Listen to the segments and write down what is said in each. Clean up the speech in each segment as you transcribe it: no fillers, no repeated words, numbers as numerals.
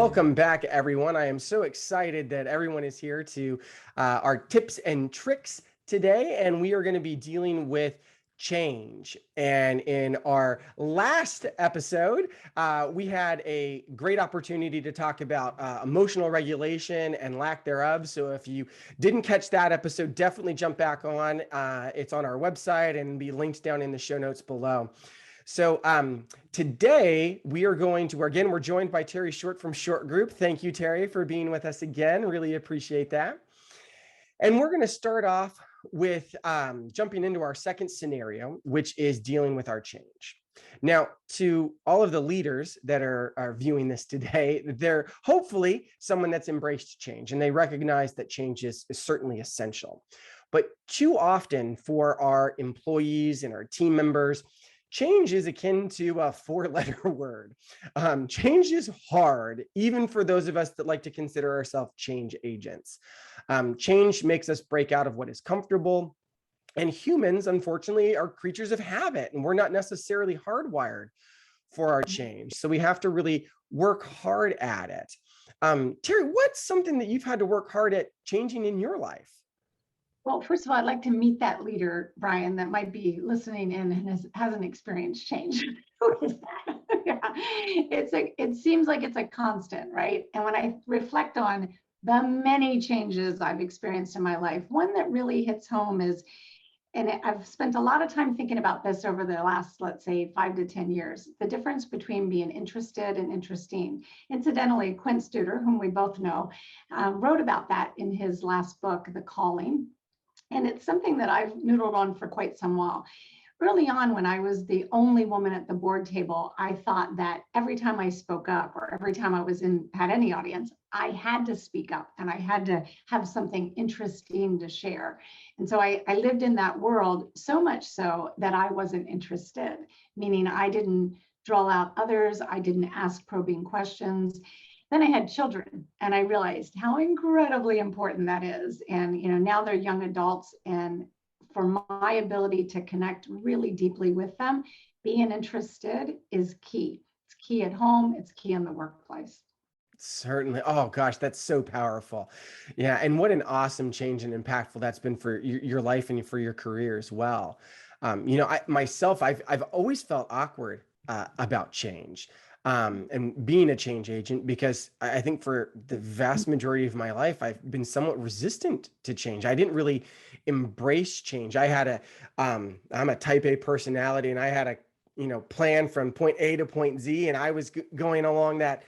Welcome back, everyone. I am so excited that everyone is here to our tips and tricks today, and we are going to be dealing with change. And in our last episode, we had a great opportunity to talk about emotional regulation and lack thereof. So if you didn't catch that episode, definitely jump back on. It's on our website and be linked down in the show notes below. So today we are going to, again, we're joined by Terry Short from Short Group. Thank you, Terry, for being with us again. Really appreciate that. And we're going to start off with jumping into our second scenario, which is dealing with our change. Now, to all of the leaders that are viewing this today, they're hopefully someone that's embraced change and they recognize that change is certainly essential. But too often for our employees and our team members, change is akin to a four-letter word. Change is hard, even for those of us that like to consider ourselves change agents. Change makes us break out of what is comfortable. And humans, unfortunately, are creatures of habit, and we're not necessarily hardwired for our change. So we have to really work hard at it. Terry, what's something that you've had to work hard at changing in your life? Well, first of all, I'd like to meet that leader, Brian, that might be listening in and hasn't experienced change. Who is that? Yeah. It seems like it's a constant, right? And when I reflect on the many changes I've experienced in my life, one that really hits home is, and I've spent a lot of time thinking about this over the last, let's say, 5 to 10 years, the difference between being interested and interesting. Incidentally, Quint Studer, whom we both know, wrote about that in his last book, The Calling. And it's something that I've noodled on for quite some while. Early on, when I was the only woman at the board table, I thought that every time I spoke up or every time I had any audience, I had to speak up and I had to have something interesting to share. And so I lived in that world so much so that I wasn't interested, meaning I didn't draw out others, I didn't ask probing questions. Then I had children and I realized how incredibly important that is. And now they're young adults, and for my ability to connect really deeply with them, being interested is key. It's key at home, it's key in the workplace. Certainly. Oh gosh, that's so powerful. Yeah, and what an awesome change and impactful that's been for your life and for your career as well. I've always felt awkward about change. And being a change agent, because I think for the vast majority of my life, I've been somewhat resistant to change. I didn't really embrace change. I'm a type A personality, and I had a plan from point A to point Z, and I was going along that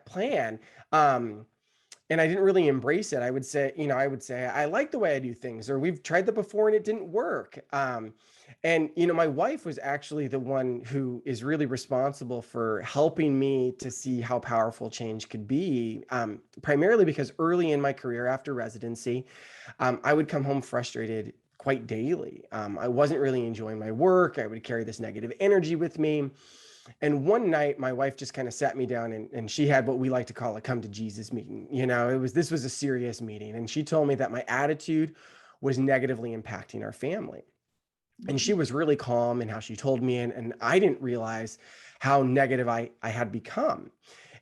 plan. And I didn't really embrace it. I would say, I like the way I do things, or we've tried that before and it didn't work. And my wife was actually the one who is really responsible for helping me to see how powerful change could be, primarily because early in my career after residency, I would come home frustrated quite daily. I wasn't really enjoying my work. I would carry this negative energy with me. And one night my wife just kind of sat me down, and she had what we like to call a come to Jesus meeting. This was a serious meeting. And she told me that my attitude was negatively impacting our family. And she was really calm in how she told me, and I didn't realize how negative I had become.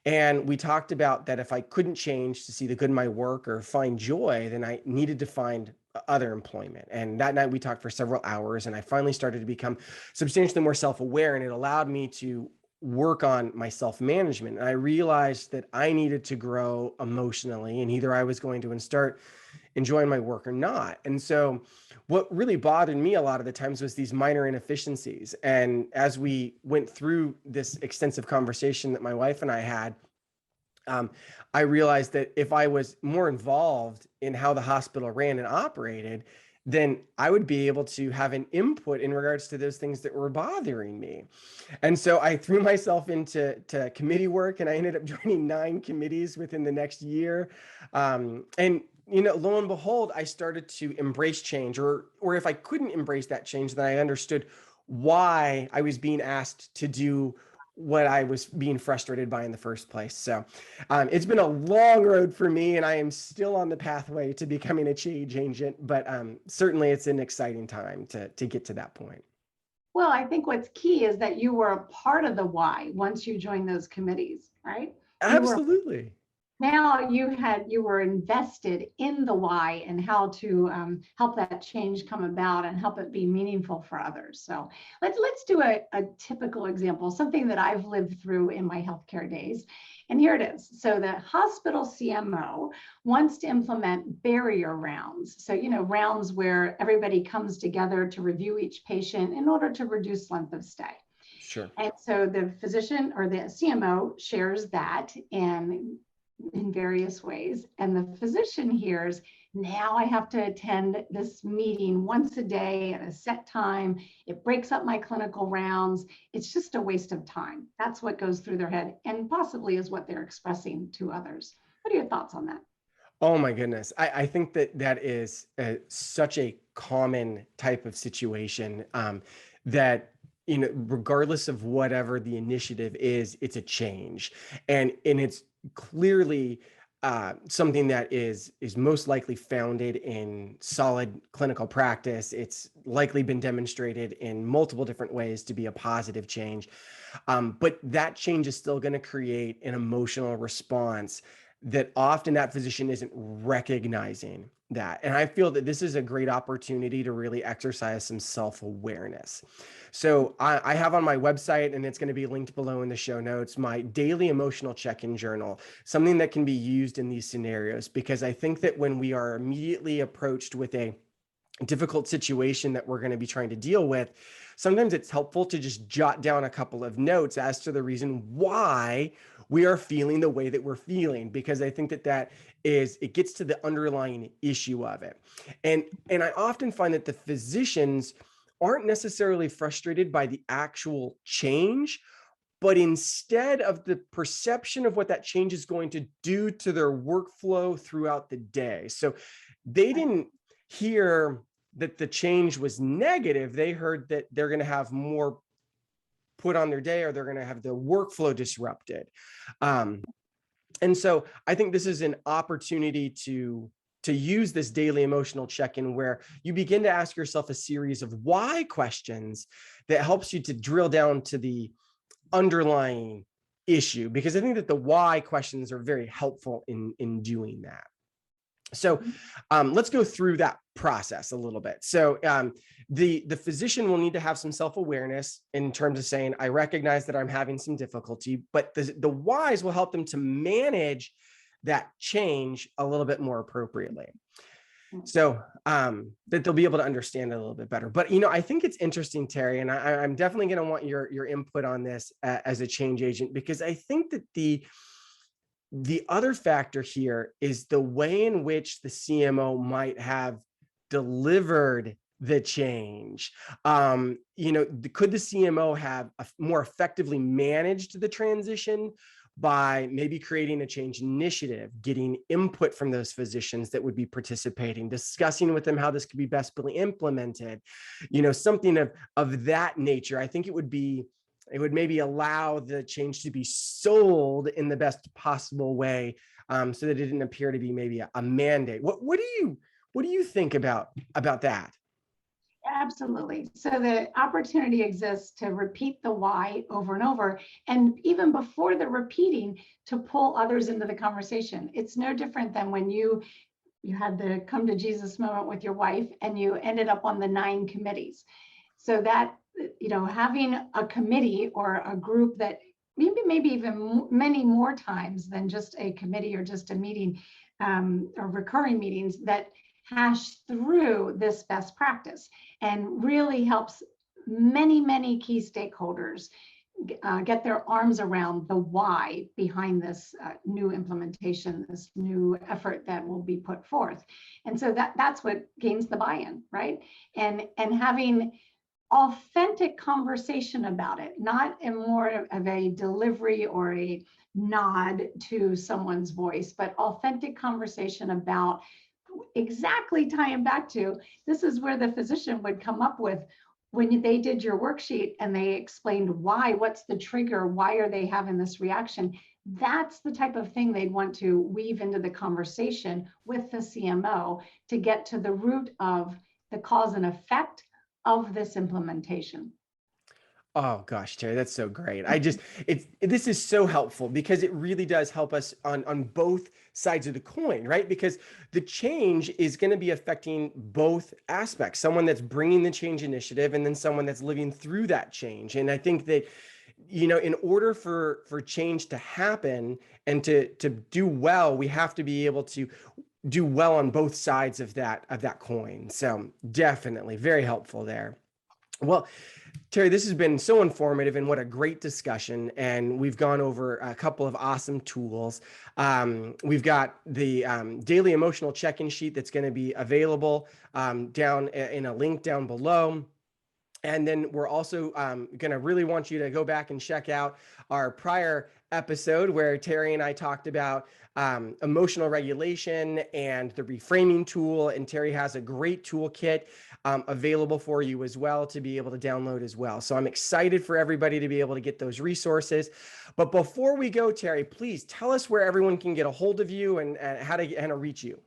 And we talked about that if I couldn't change to see the good in my work or find joy, then I needed to find other employment. And that night we talked for several hours, and I finally started to become substantially more self-aware, and it allowed me to work on my self-management. And I realized that I needed to grow emotionally, and either I was going to start enjoying my work or not. And so what really bothered me a lot of the times was these minor inefficiencies. And as we went through this extensive conversation that my wife and I had, I realized that if I was more involved in how the hospital ran and operated, then I would be able to have an input in regards to those things that were bothering me. And so I threw myself into committee work, and I ended up joining 9 committees within the next year. And lo and behold, I started to embrace change, or if I couldn't embrace that change, then I understood why I was being asked to do what I was being frustrated by in the first place. So it's been a long road for me, and I am still on the pathway to becoming a change agent, but certainly it's an exciting time to get to that point. Well, I think what's key is that you were a part of the why once you joined those committees, right? You were Absolutely. now you were invested in the why and how to help that change come about and help it be meaningful for others. So let's do a typical example, something that I've lived through in my healthcare days. And here it is. So the hospital CMO wants to implement barrier rounds. So, rounds where everybody comes together to review each patient in order to reduce length of stay. Sure. And so the physician or the CMO shares that in various ways. And the physician hears, now I have to attend this meeting once a day at a set time. It breaks up my clinical rounds. It's just a waste of time. That's what goes through their head and possibly is what they're expressing to others. What are your thoughts on that? Oh my goodness. I think that that is such a common type of situation, that, regardless of whatever the initiative is, it's a change. And it's clearly something that is most likely founded in solid clinical practice. It's likely been demonstrated in multiple different ways to be a positive change. But that change is still going to create an emotional response that often that physician isn't recognizing that. And I feel that this is a great opportunity to really exercise some self-awareness. So I have on my website, and it's going to be linked below in the show notes, my daily emotional check-in journal, something that can be used in these scenarios, because I think that when we are immediately approached with a difficult situation that we're going to be trying to deal with, sometimes it's helpful to just jot down a couple of notes as to the reason why we are feeling the way that we're feeling, because I think that it gets to the underlying issue of it. And I often find that the physicians aren't necessarily frustrated by the actual change, but instead of the perception of what that change is going to do to their workflow throughout the day. So they didn't hear that the change was negative. They heard that they're going to have more put on their day, or they're going to have the workflow disrupted. And so I think this is an opportunity to use this daily emotional check-in, where you begin to ask yourself a series of why questions that helps you to drill down to the underlying issue, because I think that the why questions are very helpful in doing that. So let's go through that process a little bit. So the physician will need to have some self-awareness in terms of saying, I recognize that I'm having some difficulty, but the whys will help them to manage that change a little bit more appropriately. So that they'll be able to understand it a little bit better. But, I think it's interesting, Terry, and I'm definitely going to want your input on this as a change agent, because I think that the other factor here is the way in which the CMO might have delivered the change. Could the CMO have more effectively managed the transition by maybe creating a change initiative, getting input from those physicians that would be participating, discussing with them how this could be best implemented, something of that nature. I think it would maybe allow the change to be sold in the best possible way, so that it didn't appear to be maybe a mandate. What do you think about that? Absolutely. So the opportunity exists to repeat the why over and over. And even before the repeating, to pull others into the conversation. It's no different than when you had the come to Jesus moment with your wife and you ended up on the 9 committees. So that, having a committee or a group that maybe even many more times than just a committee or just a meeting, or recurring meetings that hash through this best practice and really helps many key stakeholders get their arms around the why behind this new implementation, this new effort that will be put forth. And so that's what gains the buy-in, right? And having authentic conversation about it, not in more of a delivery or a nod to someone's voice, but authentic conversation about exactly tying back to, this is where the physician would come up with, when they did your worksheet and they explained why, what's the trigger, why are they having this reaction? That's the type of thing they'd want to weave into the conversation with the CMO to get to the root of the cause and effect of this implementation. Oh gosh, Terry, that's so great. This is so helpful because it really does help us on both sides of the coin, right? Because the change is going to be affecting both aspects. Someone that's bringing the change initiative, and then someone that's living through that change. And I think that, in order for change to happen and to do well, we have to be able to do well on both sides of that coin. So definitely very helpful there. Well, Terry, this has been so informative and what a great discussion. And we've gone over a couple of awesome tools. We've got the daily emotional check-in sheet that's going to be available down in a link down below. And then we're also going to really want you to go back and check out our prior episode where Terry and I talked about emotional regulation and the reframing tool. And Terry has a great toolkit available for you as well to be able to download as well. So I'm excited for everybody to be able to get those resources. But before we go, Terry, please tell us where everyone can get a hold of you and how to reach you.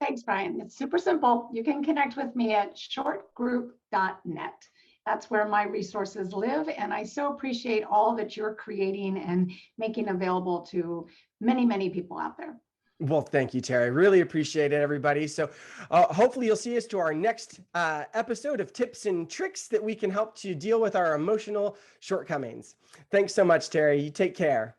Thanks, Brian. It's super simple. You can connect with me at shortgroup.net. That's where my resources live. And I so appreciate all that you're creating and making available to many, many people out there. Well, thank you, Terry. Really appreciate it, everybody. So hopefully you'll see us to our next episode of Tips and Tricks that we can help to deal with our emotional shortcomings. Thanks so much, Terry. You take care.